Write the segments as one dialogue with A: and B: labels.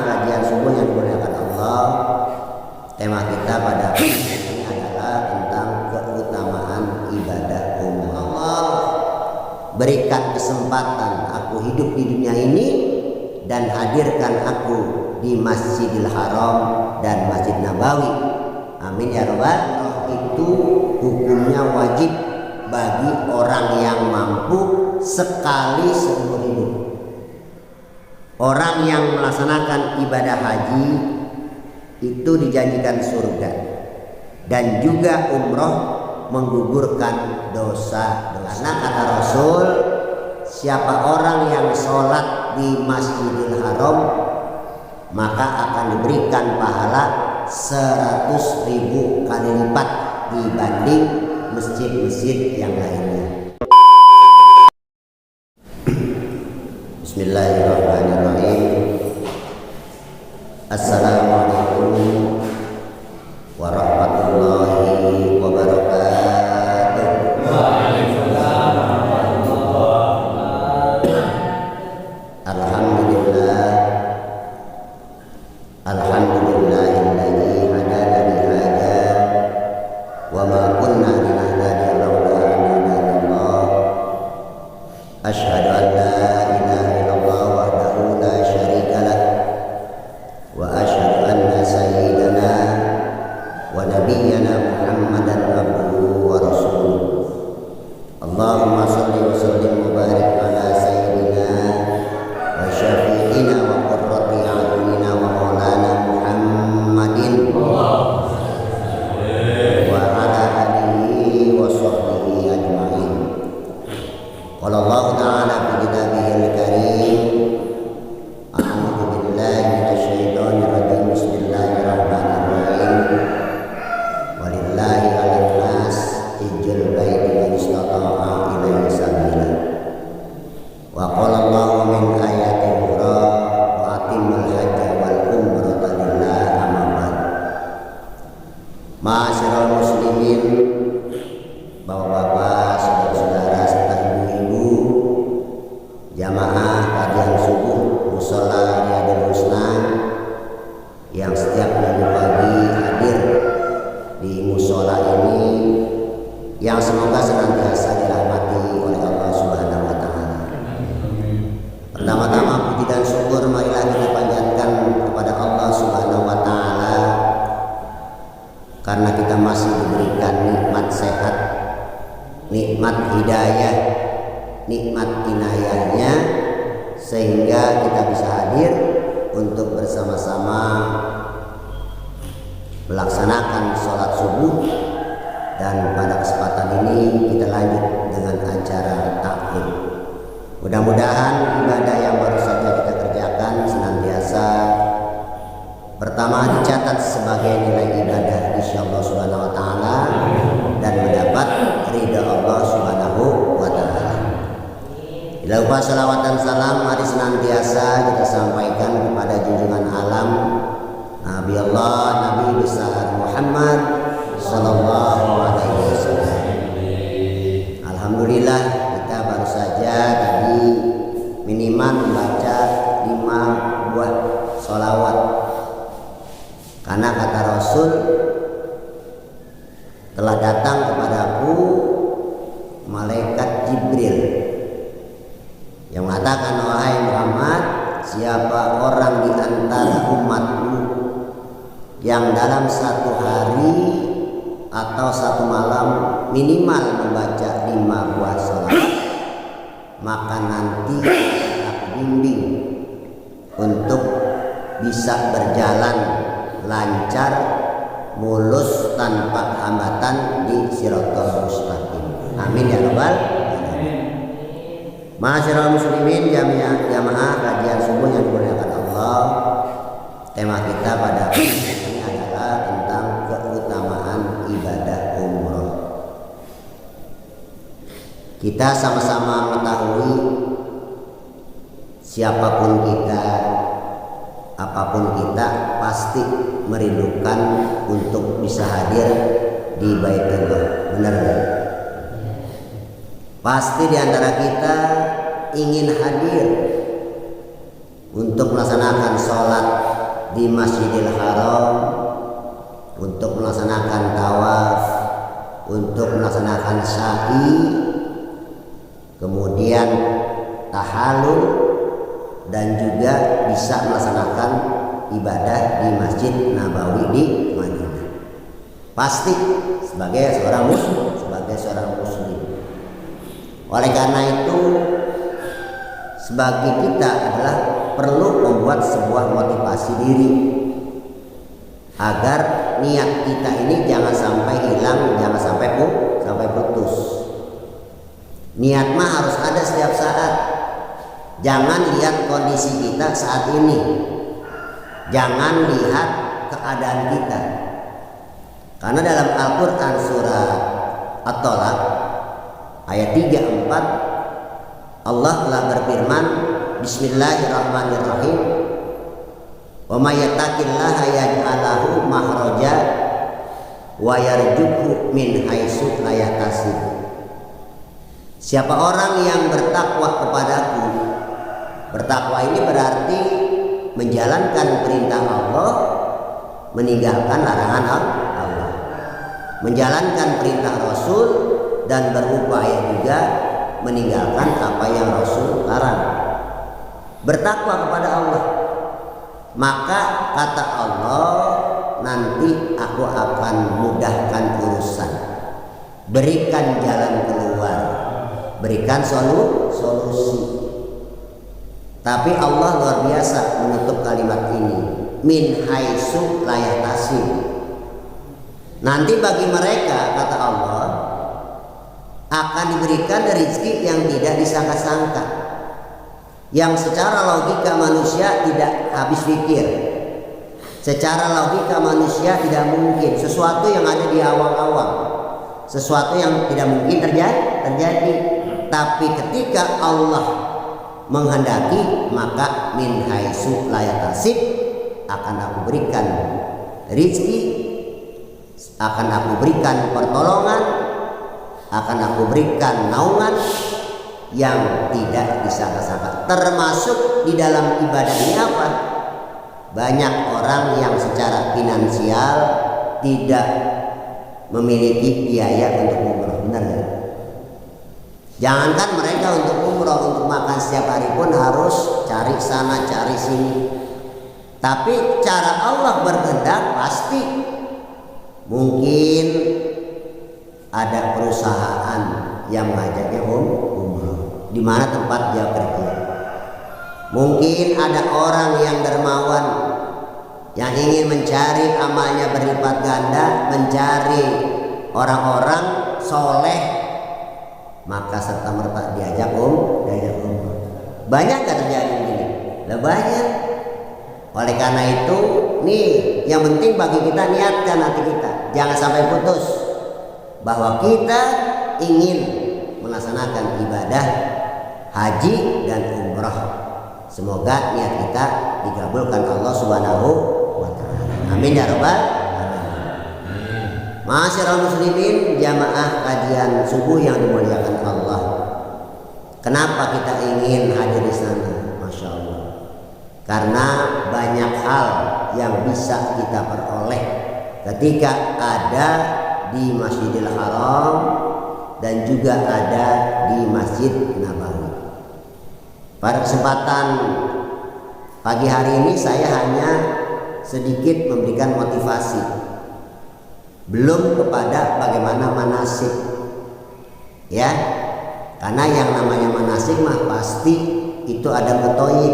A: kajian subuh yang dimuliakan Allah. Tema kita pada hari ini adalah tentang keutamaan ibadah umroh. Allah berikan kesempatan aku hidup di dunia ini dan hadirkan aku di Masjidil Haram dan Masjid Nabawi. Amin ya rabbal. Itu hukumnya wajib bagi orang yang mampu sekali seumur hidup. Orang yang melaksanakan ibadah haji itu dijanjikan surga, dan juga umroh menggugurkan dosa. Karena kata Rasul, siapa orang yang sholat di Masjidil Haram maka akan diberikan pahala 100.000 kali lipat dibanding masjid-masjid yang lainnya. Bismillahirrahmanirrahim. Assalamualaikum warahmatullahi wabarakatuh. Waalaikumsalam warahmatullahi wabarakatuh. Alhamdulillah, alhamdulillahilladzi hadana li hada wa ma kunna linahtadiya laula an hadana Allah. Asyhadu an la ilaha illallah wahdahu la syarika lah wa asyhadu anna sayyidana wa nabiyyana Muhammadan abduhu wa rasuluh. Allahumma shalli wa sallim wa barik ala sayyidina wa syafi'ina wa qurrati a'yunina wa maulana Muhammadin wa ala alihi wa sahbihi ajma'in. Qala Allah ta'ala fi kitabihil karim, a'udzu billahi minasyaitonir rajim. Bismillahirrahmanirrahim. Walillahi 'alan nas hijjul baiti man istata'a ilaihi sabila. Wa qala Allah min ayatin ukhra wa atimul hajja wal umrata lillahi amma ba'd. Ma'asyiral muslimin, bapak-bapak, saudara-saudara serta ibu-ibu, jamaah kajian subuh Mushola Riyadul Husna yang setiap minggu pagi hadir di mushola ini, yang semoga senantiasa dirahmati oleh Allah Subhanahu wa taala. Pertama-tama puji dan syukur marilah kita panjatkan kepada Allah Subhanahu wa taala karena kita masih diberikan nikmat sehat, nikmat hidayah, nikmat inayahnya, sehingga kita bisa hadir untuk bersama-sama melaksanakan sholat subuh. Dan pada kesempatan ini kita lanjut dengan acara taklim. Mudah-mudahan ibadah yang baru saja kita kerjakan senantiasa pertama dicatat sebagai nilai ibadah insyaallah subhanahu wa ta'ala dan mendapat ridha Allah subhanahu wa ta'ala. Bila lupa salawat dan salam mari senantiasa kita sampaikan kepada junjungan alam Nabi Allah, Nabi besar Muhammad sallallahu alaihi wasallam. Alhamdulillah kita baru saja tadi minimal membaca 5 buah sholawat. Karena kata Rasul, telah datang kepadaku malaikat Jibril yang mengatakan, wahai Muhammad, siapa orang di antara umatmu yang dalam satu hari atau satu malam minimal membaca 5 buah sholawat, maka nanti aku bimbing untuk bisa berjalan lancar, mulus tanpa hambatan di Shiratal Mustaqim. Amin ya rabbal alamin. Ma'asyiral muslimin, jamaah kajian subuh yang dimuliakan Allah. Tema kita pada hari ini adalah tentang keutamaan ibadah umroh. Kita sama-sama mengetahui siapapun kita, apapun kita, pasti merindukan untuk bisa hadir di Baitullah. Benar nggak? Pasti di antara kita ingin hadir untuk melaksanakan sholat di Masjidil Haram untuk melaksanakan tawaf, untuk melaksanakan sa'i, kemudian tahallul, dan juga bisa melaksanakan ibadah di Masjid Nabawi di Madinah. Pasti sebagai seorang muslim. Oleh karena itu, sebagai kita adalah perlu membuat sebuah motivasi diri agar niat kita ini jangan sampai hilang, jangan sampai putus. Niat mah harus ada setiap saat. Jangan lihat kondisi kita saat ini, jangan lihat keadaan kita. Karena dalam Al-Quran surat At-Tolaq ayat 3-4 Allah telah berfirman, Bismillahirrahmanirrahim, wa may yattaqillaha yaj'al lahu makhraja wa yarzuqhu min haitsu la yahtasib. Siapa orang yang bertakwa kepadaku, bertakwa ini berarti menjalankan perintah Allah, meninggalkan larangan Allah, menjalankan perintah Rasul, dan berupaya juga meninggalkan apa yang Rasul larang. Bertakwa kepada Allah, maka kata Allah, nanti aku akan mudahkan urusan, berikan jalan keluar, berikan solusi. Tapi Allah luar biasa menutup kalimat ini, min haitsu la yahtasib. Nanti bagi mereka, kata Allah, akan diberikan rezeki yang tidak disangka-sangka, yang secara logika manusia tidak habis pikir, secara logika manusia tidak mungkin, sesuatu yang ada di awang-awang, sesuatu yang tidak mungkin terjadi. Tapi ketika Allah menghendaki, maka min haitsu la yahtasib, akan aku berikan rezeki, akan aku berikan pertolongan, akan aku berikan naungan yang tidak disangka-sangka. Termasuk di dalam ibadah ini apa? Banyak orang yang secara finansial tidak memiliki biaya untuk umroh, benar ya? Jangankan mereka untuk umroh, untuk makan setiap hari pun harus cari sana cari sini. Tapi cara Allah berkehendak, pasti mungkin ada perusahaan yang mengajaknya umroh di mana tempat dia kerja. Mungkin ada orang yang dermawan yang ingin mencari amalnya berlipat ganda, mencari orang-orang soleh, maka serta merta diajak umroh. Banyak gak terjadi begini? Lah banyak. Oleh karena itu, nih yang penting bagi kita, niatkan hati kita, jangan sampai putus bahwa kita ingin melaksanakan ibadah haji dan umrah. Semoga niat kita dikabulkan Allah Subhanahu wa taala. Amin ya rabbal alamin. Ma'asyiral muslimin, jamaah kajian subuh yang dimuliakan Allah. Kenapa kita ingin hadir di sana? Masya Allah. Karena banyak hal yang bisa kita peroleh ketika ada di Masjidil Haram dan juga ada di Masjid Nabawi. Pada kesempatan pagi hari ini saya hanya sedikit memberikan motivasi, belum kepada bagaimana manasik, ya. Karena yang namanya manasik mah pasti itu ada metoid,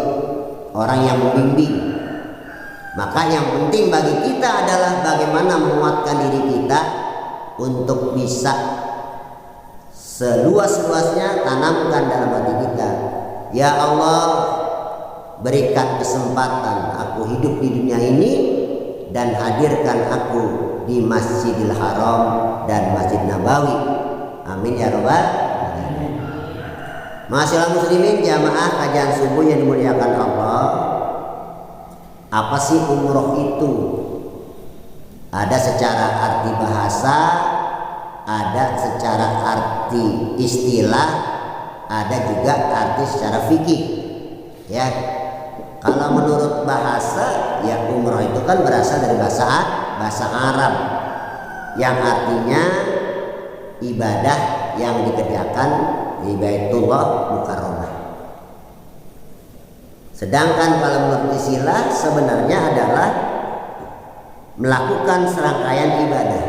A: orang yang membimbing. Maka yang penting bagi kita adalah bagaimana menguatkan diri kita untuk bisa seluas-luasnya tanamkan dalam hati kita, ya Allah, berikan kesempatan aku hidup di dunia ini dan hadirkan aku di Masjidil Haram dan Masjid Nabawi. Amin ya rabbal alamin. Ma'asyiral muslimin, jamaah kajian subuh yang dimuliakan Allah. Apa sih umroh itu? Ada secara arti bahasa, ada secara arti istilah, ada juga arti secara fikih. Ya, Kalau menurut bahasa, ya umroh itu kan berasal dari bahasa Arab yang artinya ibadah yang dikerjakan di Baitullah Mukarramah. Sedangkan kalau menurut istilah sebenarnya adalah melakukan serangkaian ibadah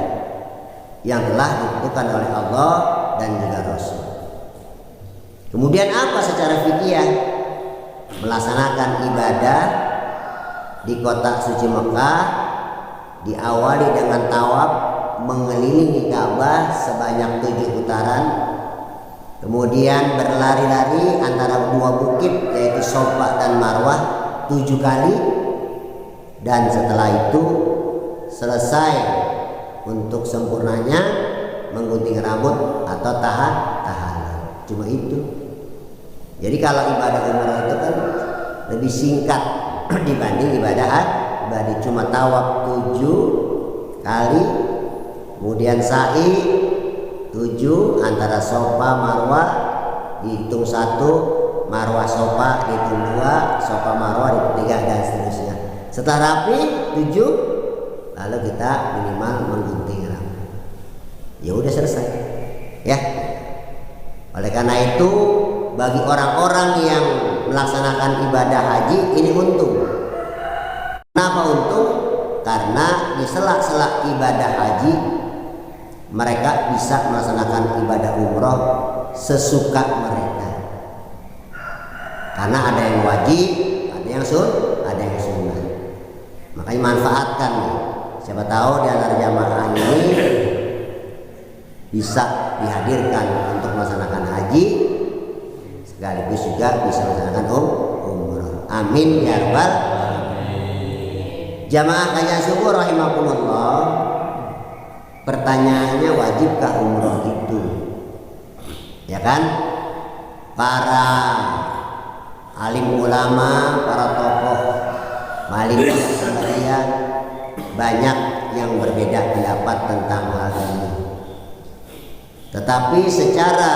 A: yang telah ditentukan oleh Allah dan juga Rasul. Kemudian apa secara fikih? Melaksanakan ibadah di kota suci Mekah diawali dengan tawaf mengelilingi Ka'bah sebanyak 7 putaran, kemudian berlari-lari antara 2 bukit yaitu Safa dan Marwah 7 kali, dan setelah itu selesai untuk sempurnanya menggunting rambut atau tahalul. Cuma itu. Jadi kalau ibadah umrah itu kan lebih singkat dibanding ibadah cuma tawaf 7 kali, kemudian sa'i 7 antara Safa Marwah dihitung 1, Marwah Safa dihitung 2, Safa Marwah dihitung 3, dan seterusnya. Setelah rapi 7, lalu kita minimal menggunting rambut. Ya udah selesai. Ya. Oleh karena itu bagi orang-orang yang melaksanakan ibadah haji ini untung. Kenapa untung? Karena di sela-sela ibadah haji mereka bisa melaksanakan ibadah umroh sesuka mereka. Karena ada yang wajib, ada yang sunnah. Makanya manfaatkan. Siapa tahu di antara jamaah ini bisa dihadirkan untuk melaksanakan haji, sekaligus juga bisa melaksanakan umroh. Amin ya rabbal alamin. Jamaah kajian subuh rahimakumullah. Pertanyaannya, wajibkah umroh itu? Ya kan? Para alim ulama, para tokoh Malikiyah Syaf'iyah banyak yang berbeda pendapat tentang hal ini. Tetapi secara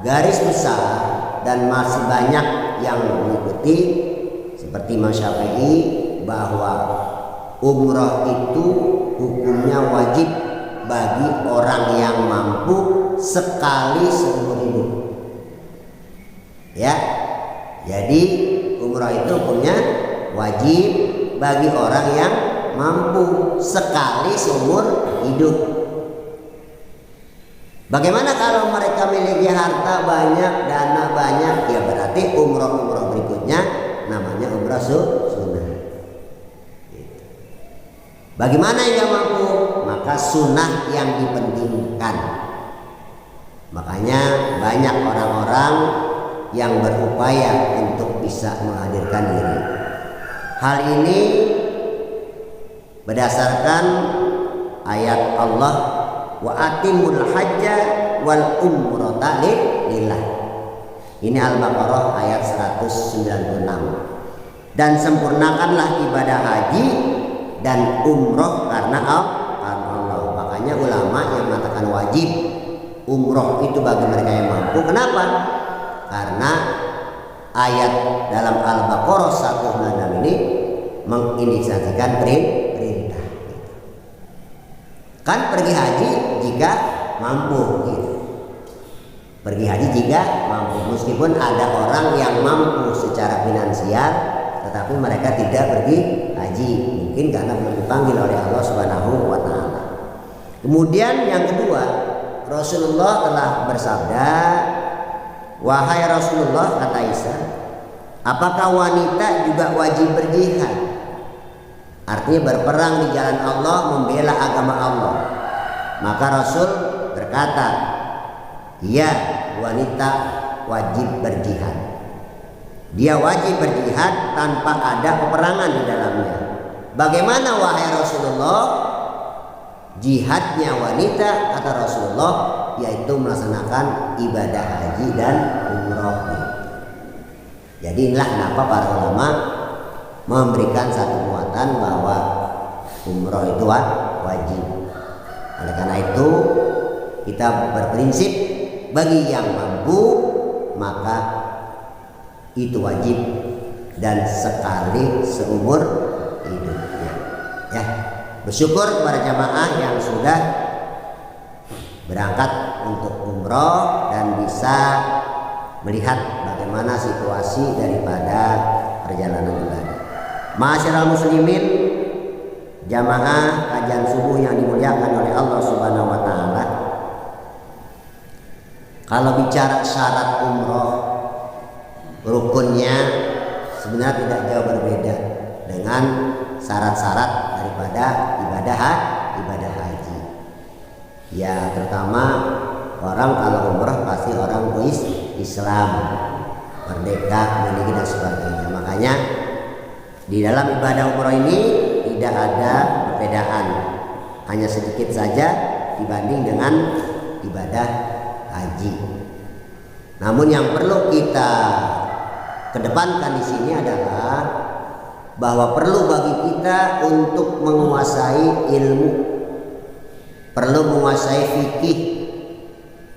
A: garis besar dan masih banyak yang mengikuti seperti Imam Syafi'i bahwa umroh itu hukumnya wajib bagi orang yang mampu sekali seumur hidup. Ya, jadi umroh itu hukumnya wajib bagi orang yang mampu sekali seumur hidup. Bagaimana kalau mereka memiliki harta banyak, dana banyak? Ya berarti umroh berikutnya namanya umroh sunnah. Gitu. Bagaimana yang mampu? Maka sunnah yang dipentingkan. Makanya banyak orang-orang yang berupaya untuk bisa menghadirkan diri. Hal ini berdasarkan ayat Allah, wa atimul hajja wal umrata lillah. Ini Al-Baqarah ayat 196. Dan sempurnakanlah ibadah haji dan umroh karena Allah. Makanya ulama yang mengatakan wajib umroh itu bagi mereka yang mampu. Kenapa? Karena ayat dalam Al-Baqarah 196 ini mengindikasikan perintah. Kan pergi haji jika mampu gitu. Pergi haji jika mampu, meskipun ada orang yang mampu secara finansial tetapi mereka tidak pergi haji, mungkin karena belum dipanggil oleh Allah Subhanahu wa taala. Kemudian yang kedua, Rasulullah telah bersabda, wahai Rasulullah, kata Isa, apakah wanita juga wajib berjihad? Artinya berperang di jalan Allah, membela agama Allah. Maka Rasul berkata, iya, wanita wajib berjihad. Dia wajib berjihad tanpa ada peperangan di dalamnya. Bagaimana wahai Rasulullah? Jihadnya wanita, kata Rasulullah, yaitu melaksanakan ibadah haji dan umroh. Jadi inilah kenapa para ulama memberikan satu muatan bahwa umroh itu wajib. Oleh karena itu kita berprinsip bagi yang mampu maka itu wajib. dan sekali seumur hidupnya. Ya, bersyukur kepada jamaah yang sudah berangkat untuk umroh dan bisa melihat bagaimana situasi daripada perjalanan ibadah. Ma'asyiral muslimin, jamaah kajian subuh yang dimuliakan oleh Allah Subhanahu wa taala. Kalau bicara syarat umroh, rukunnya sebenarnya tidak jauh berbeda dengan syarat-syarat daripada ibadah haji. Ya, terutama orang kalau umroh pasti orang Islam, merdeka, memiliki dan sebagainya. Makanya di dalam ibadah umroh ini tidak ada perbedaan, hanya sedikit saja dibanding dengan ibadah haji. Namun yang perlu kita kedepankan di sini adalah bahwa perlu bagi kita untuk menguasai ilmu, perlu menguasai fikih,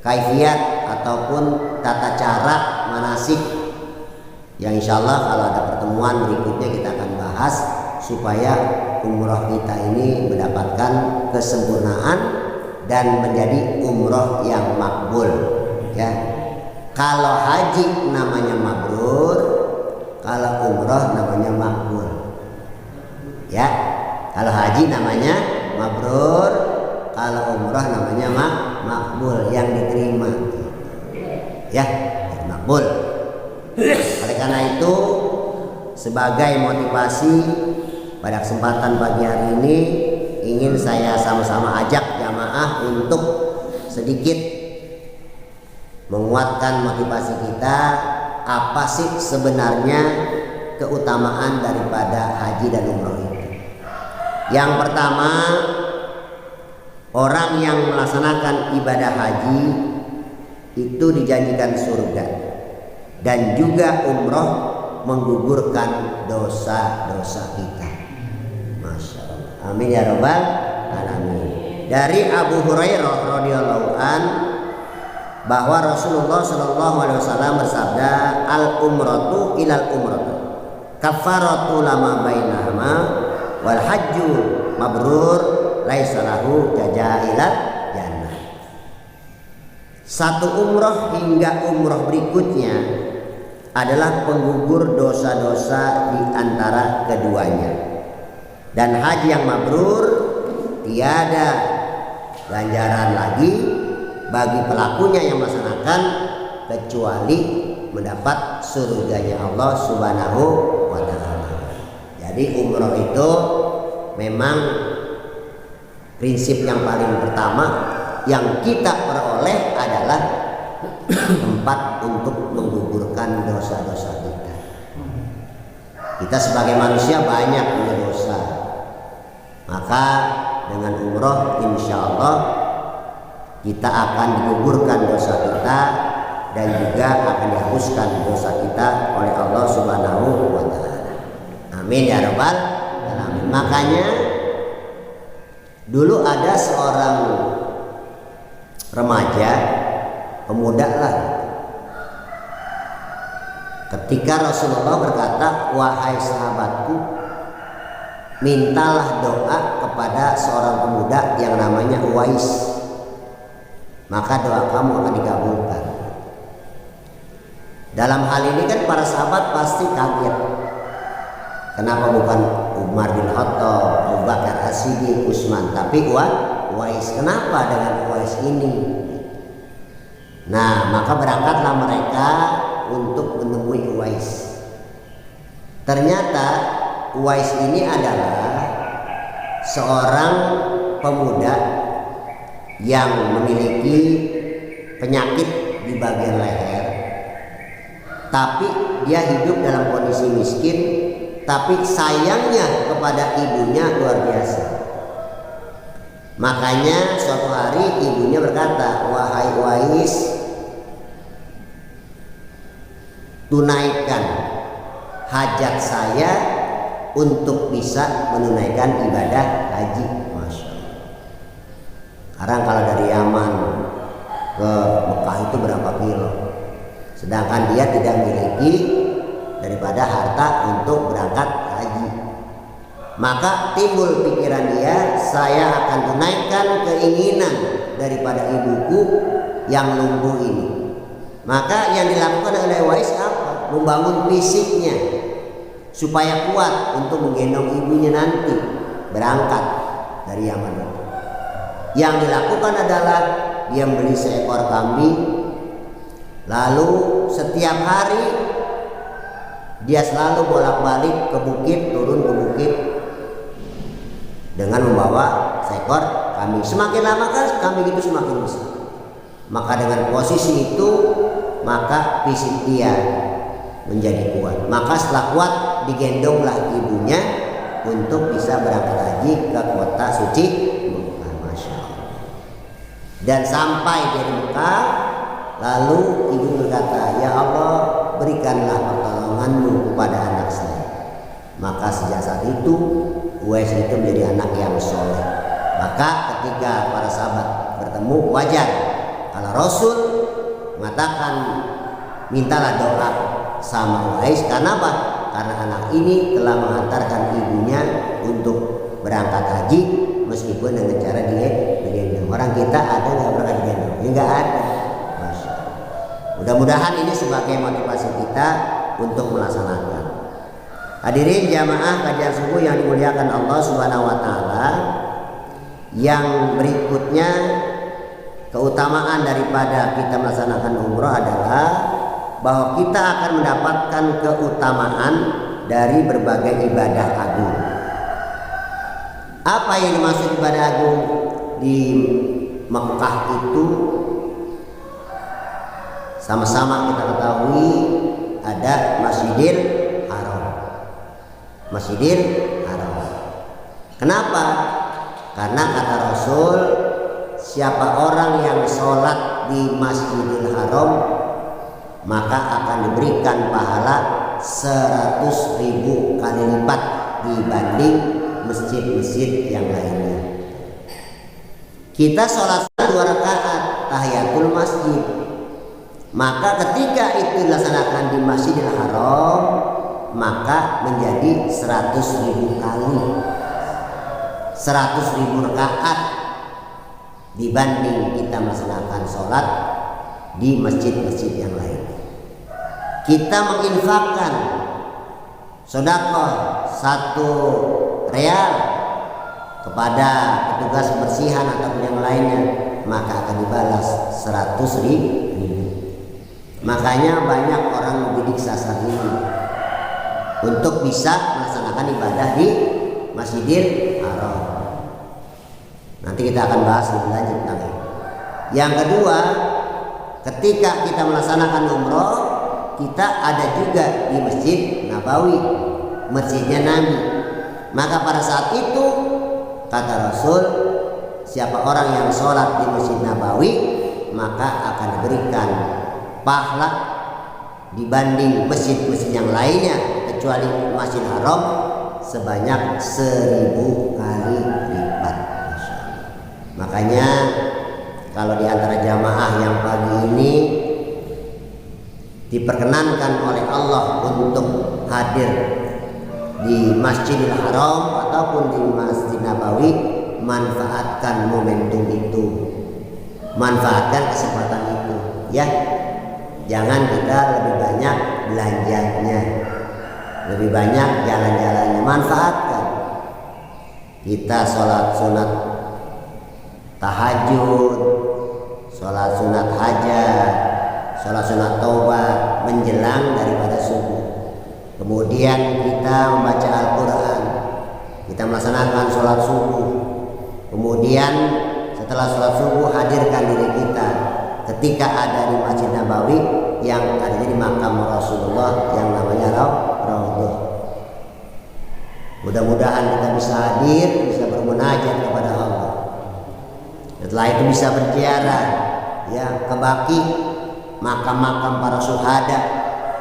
A: kaifiyat ataupun tata cara manasik yang insya Allah kalau ada pertemuan berikutnya kita akan bahas supaya umroh kita ini mendapatkan kesempurnaan dan menjadi umroh yang makbul. Ya, kalau haji namanya mabrur, kalau umroh namanya makbul. Ya, kalau haji namanya mabrur, kalau umroh namanya makbul, yang diterima. Ya, makbul. Oleh karena itu, sebagai motivasi pada kesempatan pagi hari ini ingin saya sama-sama ajak jamaah untuk sedikit menguatkan motivasi kita. Apa sih sebenarnya keutamaan daripada haji dan umroh itu? Yang pertama, orang yang melaksanakan ibadah haji itu dijanjikan surga, dan juga umroh menggugurkan dosa-dosa kita. Masya Allah. Amin ya rabbal alamin. Dari Abu Hurairah radhiyallahu an bahwa Rasulullah Shallallahu Alaihi Wasallam bersabda, al umratu ilal umratu kafaratu lama bainahuma wal hajju mabrur laisa lahu jazailat jannah. Satu umroh hingga umroh berikutnya adalah penggugur dosa-dosa di antara keduanya, dan haji yang mabrur tiada ganjaran lagi bagi pelakunya yang melaksanakan kecuali mendapat surganya Allah Subhanahu wa taala. Jadi umroh itu memang prinsip yang paling pertama yang kita peroleh adalah tempat untuk menggugurkan dosa-dosa kita. Kita sebagai manusia banyak punya dosa, maka dengan umroh insya Allah kita akan digugurkan dosa kita dan juga akan dihapuskan dosa kita oleh Allah Subhanahu wa taala. Amin ya rabbal alamin. Makanya dulu ada seorang remaja, pemuda lah, ketika Rasulullah berkata, wahai sahabatku, mintalah doa kepada seorang pemuda yang namanya Uwais, maka doa kamu akan dikabulkan. Dalam hal ini kan para sahabat pasti kaget, kenapa bukan Umar bin Khattab, Abu Bakar As-Siddiq, Utsman, tapi Uwais? Kenapa dengan Uwais ini? Nah, maka berangkatlah mereka untuk menemui Uwais. Ternyata Uwais ini adalah seorang pemuda yang memiliki penyakit di bagian leher, tapi dia hidup dalam kondisi miskin, tapi sayangnya kepada ibunya luar biasa. Makanya suatu hari ibunya berkata, wahai Uwais, tunaikan hajat saya untuk bisa menunaikan ibadah haji. Masya Allah. Sekarang kalau dari Yaman ke Mekah itu berapa kilo? Sedangkan dia tidak memiliki daripada harta untuk berangkat haji. Maka timbul pikiran dia, saya akan tunaikan keinginan daripada ibuku yang lumpuh ini. Maka yang dilakukan oleh Uwais apa? Membangun fisiknya supaya kuat untuk menggendong ibunya nanti berangkat dari Yaman. Yang dilakukan adalah dia membeli seekor kambing, lalu setiap hari dia selalu bolak-balik ke bukit, turun ke bukit dengan membawa seekor kambing. Semakin lama kan kambing itu semakin besar. Maka dengan posisi itu maka fisik dia menjadi kuat. Maka setelah kuat digendonglah ibunya untuk bisa berangkat haji ke kota suci Mekah. Masya Allah. Dan sampai di Mekah, lalu ibu berkata, ya Allah, berikanlah pertolonganmu kepada anak saya. Maka sejak saat itu Uwais itu menjadi anak yang soleh. Maka ketika para sahabat bertemu, wajar kalau Rasul mengatakan mintalah doa sama Uwais. Karena apa? Karena anak ini telah mengantarkan ibunya untuk berangkat haji meskipun dengan cara digendong. Orang kita ada nggak berangkat digendong? Ya nggak ada. Masya Allah. Mudah-mudahan ini sebagai motivasi kita untuk melaksanakan. Hadirin jamaah kajian subuh yang dimuliakan Allah Subhanahu wa taala, yang berikutnya keutamaan daripada kita melaksanakan umroh adalah bahwa kita akan mendapatkan keutamaan dari berbagai ibadah agung. Apa yang dimaksud ibadah agung di Mekah itu? Sama-sama kita ketahui ada Masjidil Haram. Masjidil Haram. Kenapa? Karena kata Rasul, siapa orang yang sholat di Masjidil Haram maka akan diberikan pahala 100.000 kali lipat dibanding masjid-masjid yang lainnya. Kita sholat 2 rakaat tahiyatul masjid, maka ketika itu dilaksanakan di Masjidil Haram maka menjadi 100.000 kali, 100.000 rakaat dibanding kita melaksanakan sholat di masjid-masjid yang lain. Kita menginfakkan sedekah 1 real kepada petugas kebersihan ataupun yang lainnya, maka akan dibalas 100.000. Makanya banyak orang membidik sasar ini untuk bisa melaksanakan ibadah di Masjidil Haram. Nanti kita akan bahas lebih lanjut lagi. Yang kedua, ketika kita melaksanakan umroh, kita ada juga di Masjid Nabawi, masjidnya Nabi. Maka pada saat itu kata Rasul, siapa orang yang sholat di Masjid Nabawi maka akan diberikan pahala dibanding masjid-masjid yang lainnya kecuali Masjid Haram sebanyak 1.000 kali lipat. Makanya kalau di antara jamaah yang pagi ini diperkenankan oleh Allah untuk hadir di Masjidil Haram ataupun di Masjid Nabawi, manfaatkan momentum itu, manfaatkan kesempatan itu, ya. Jangan kita lebih banyak belanjanya, lebih banyak jalan-jalannya, manfaatkan. Kita sholat sunat tahajud, sholat sunat hajat, sholat sunat taubat menjelang daripada subuh. Kemudian kita membaca Al-Quran, kita melaksanakan sholat subuh. Kemudian setelah sholat subuh hadirkan diri kita ketika ada di Masjid Nabawi yang ada di makam Rasulullah yang namanya Raudhah. Mudah-mudahan kita bisa hadir, bisa bermunajat kepada Allah. Setelah itu bisa berziarah, ya, ke Baqi, makam-makam para syuhada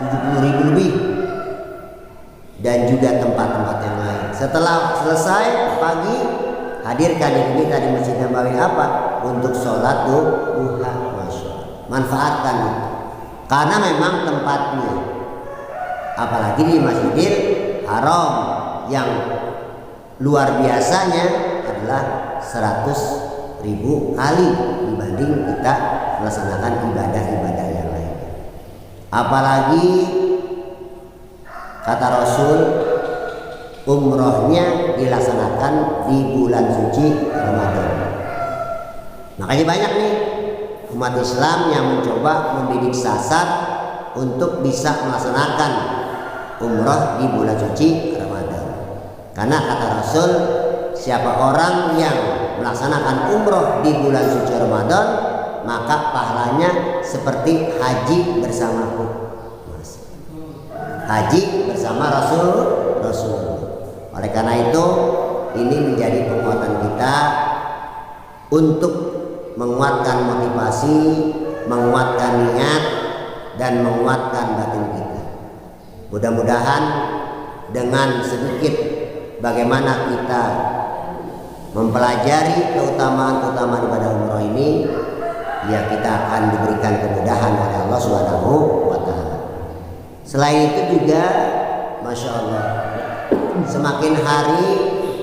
A: 70.000 lebih, dan juga tempat-tempat yang lain. Setelah selesai pagi, hadirkan diri kita di Masjid Nabawi apa? Untuk sholat duha. Manfaatkan itu, karena memang tempatnya apalagi di Masjidil Haram yang luar biasanya adalah 100.000 kali dibanding kita melaksanakan ibadah-ibadah yang lain. Apalagi kata Rasul, umrohnya dilaksanakan di bulan suci Ramadan. Makanya banyak nih umat Islam yang mencoba membidik sasar untuk bisa melaksanakan umroh di bulan suci Ramadan. Karena kata Rasul, siapa orang yang melaksanakan umroh di bulan suci Ramadan, maka pahalanya seperti haji bersamaku. Haji bersama Rasul. Oleh karena itu, ini menjadi penguatan kita untuk menguatkan motivasi, menguatkan niat, dan menguatkan batin kita. Mudah-mudahan dengan sedikit bagaimana kita mempelajari keutamaan-keutamaan ibadah umroh ini, ya kita akan diberikan kemudahan oleh Allah Subhanahu wa Ta'ala. Selain itu juga, Masya Allah, semakin hari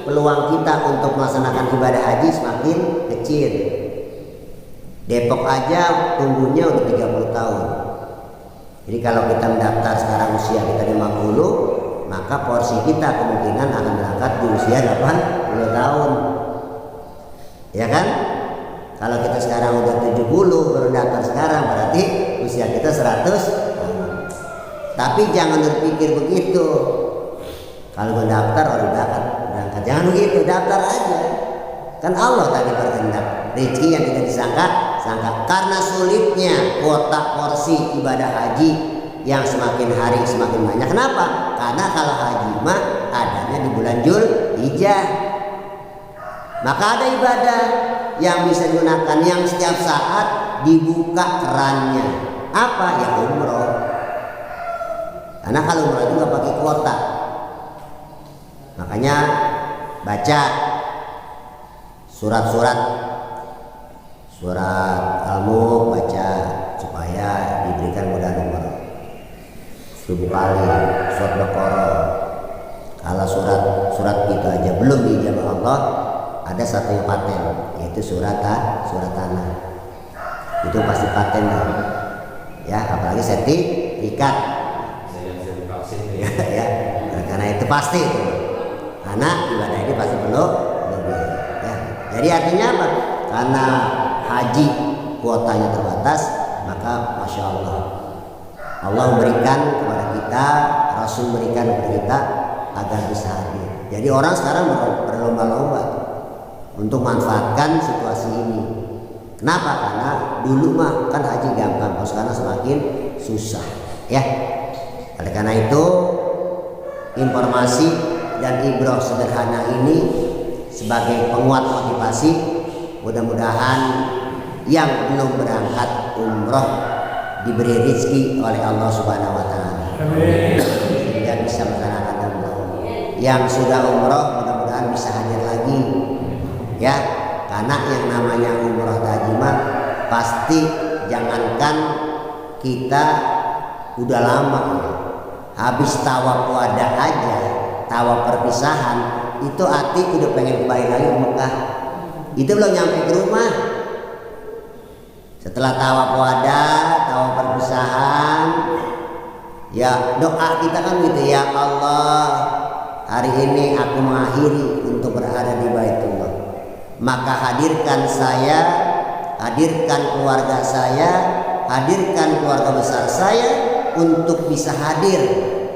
A: peluang kita untuk melaksanakan ibadah haji semakin kecil. Depok aja tunggunya udah 30 tahun. Jadi kalau kita mendaftar sekarang usia kita 50, maka porsi kita kemungkinan akan berangkat di usia 80 tahun. Ya kan? Kalau kita sekarang udah 70 baru daftar sekarang, berarti usia kita 100. Tapi jangan berpikir begitu. Kalau mau daftar orang berangkat. Jangan begitu, daftar aja. Kan Allah tadi berkehendak rezeki yang tidak disangka. Karena sulitnya kuota porsi ibadah haji yang semakin hari semakin banyak. Kenapa? Karena kalau haji mah adanya di bulan Dzulhijjah. Maka ada ibadah yang bisa digunakan yang setiap saat dibuka kerannya. Apa? Ya umroh. Karena kalau umroh itu nggak pakai kuota. Makanya baca surat Al-Mulk, baca supaya diberikan mudah umroh. 1000 kali surat Baqarah. Kalau surat itu aja belum diijabah Allah, ada satu yang paten, yaitu surat tanah. Itu pasti paten dong. Ya, apalagi sertifikat. Ya, karena itu pasti. Karena ibadah ini pasti perlu biaya. Ya. Jadi artinya apa? Karena haji kuotanya terbatas, maka Masya Allah, Allah memberikan kepada kita, Rasul memberikan kepada kita agar bisa hadir. Jadi orang sekarang berlomba-lomba untuk manfaatkan situasi ini. Kenapa? Karena dulu mah kan haji gampang, sekarang semakin susah. Ya. Oleh karena itu, informasi dan ibrah sederhana ini sebagai penguat motivasi, mudah-mudahan yang belum berangkat umroh diberi rezeki oleh Allah Subhanahu wa Ta'ala. Amin. Sehingga bisa melaksanakan umroh. Yang sudah umroh mudah-mudahan bisa hadir lagi. Ya, karena yang namanya umroh haji mah pasti jangankan kita udah lama habis tawaf wada aja, tawaf perpisahan, itu hati udah pengen kembali lagi ke Mekah. Itu belum nyampe ke rumah. Setelah tawaf wada, tawaf perpisahan, ya doa kita kan gitu, ya Allah, hari ini aku mengakhiri untuk berada di Baitullah. Maka hadirkan saya, hadirkan keluarga saya, hadirkan keluarga besar saya untuk bisa hadir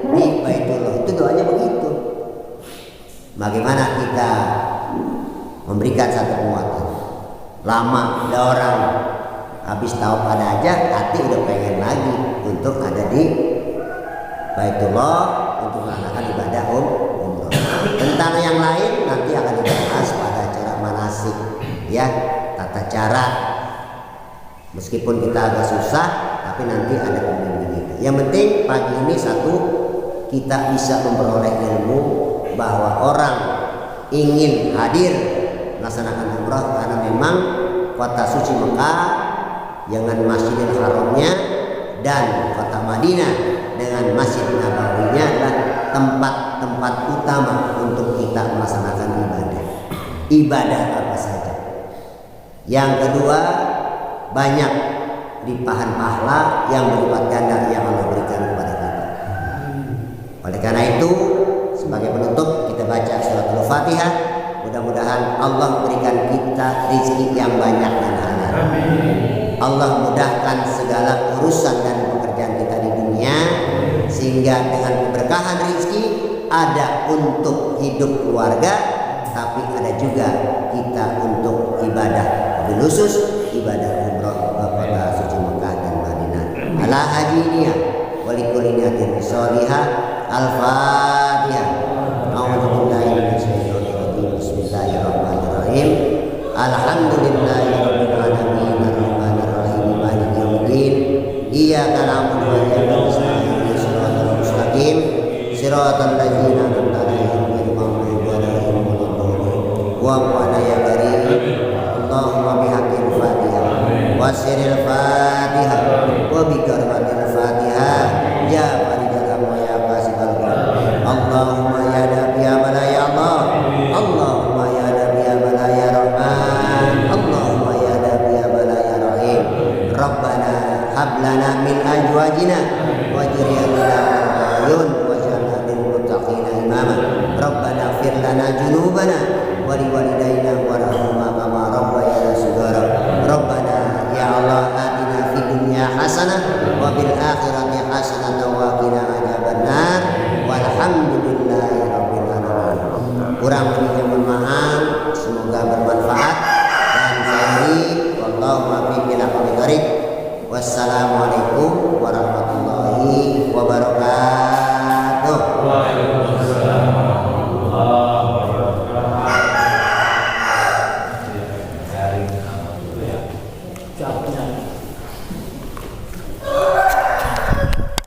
A: di Baitullah. Itu doanya begitu. Bagaimana kita memberikan satu penguatan. Lama ada orang habis tawaf pada aja hati udah pengen lagi untuk ada di Baitullah untuk melaksanakan ibadah umroh. Tentang yang lain nanti akan dibahas pada acara manasik, ya, tata cara. Meskipun kita agak susah, tapi nanti ada pembimbing kita. Yang penting pagi ini satu, kita bisa memperoleh ilmu bahwa orang ingin hadir melaksanakan umrah karena memang kota suci Mekah dengan Masjidil Haramnya dan kota Madinah dengan dengan Masjid Nabawinya adalah tempat-tempat utama untuk kita melaksanakan ibadah. Ibadah apa saja. Yang kedua, banyak limpahan pahala yang berlipat ganda yang Allah berikan kepada kita. Oleh karena itu, sebagai penutup kita baca surat Al-Fatihah. Mudah-mudahan Allah berikan kita rezeki yang banyak dan halal. Allah mudahkan segala urusan dan pekerjaan kita di dunia, sehingga dengan keberkahan rezeki ada untuk hidup keluarga, tapi ada juga kita untuk ibadah, wabil khusus ibadah umroh ke kota suci Mekah dan Madinah. Ala hajiniya walikulli niyatin sholihah. Al-Fatihah. A'udzubillahi minasyaitonir rajim. Bismillahirrahmanirrahim. Alhamdulillahirabbil alamin arrahmanir rahim maliki yaumiddin. Iyyaka na'budu wa iyyaka nasta'in. Shiratal mustaqim shiratal ladzina an'amta 'alaihim ghairil maghdubi 'alaihim waladdallin. Wa qala ya karim Allahumma bihaqqil Fatihah wa sirril Fatihah wa bi karamatil Fatihah ya farijal hamma ya kasibal gham. Allahumma ya nabi ya bala ya Allah. Allahumma ya nabi ya bala ya Rahman. Allahumma ya nabi ya bala ya Rahim. Rabbana hab lana min azwajina wa dhurriyyatina qurrata a'yun waj'alna lil muttaqina imama. Rabbana ighfir lana dzunubana wa liwalidayna warhamhuma kama rabbayana shighara. Rabbana ya Allah atina fid dunya hasanah wa fil akhirati hasanah wa qina adzabannar. Walhamdulillahi rabbil alamin. Kurang lebihnya mohon maaf, semoga bermanfaat dan saya wallahu a'lam bishawab. Wassalamu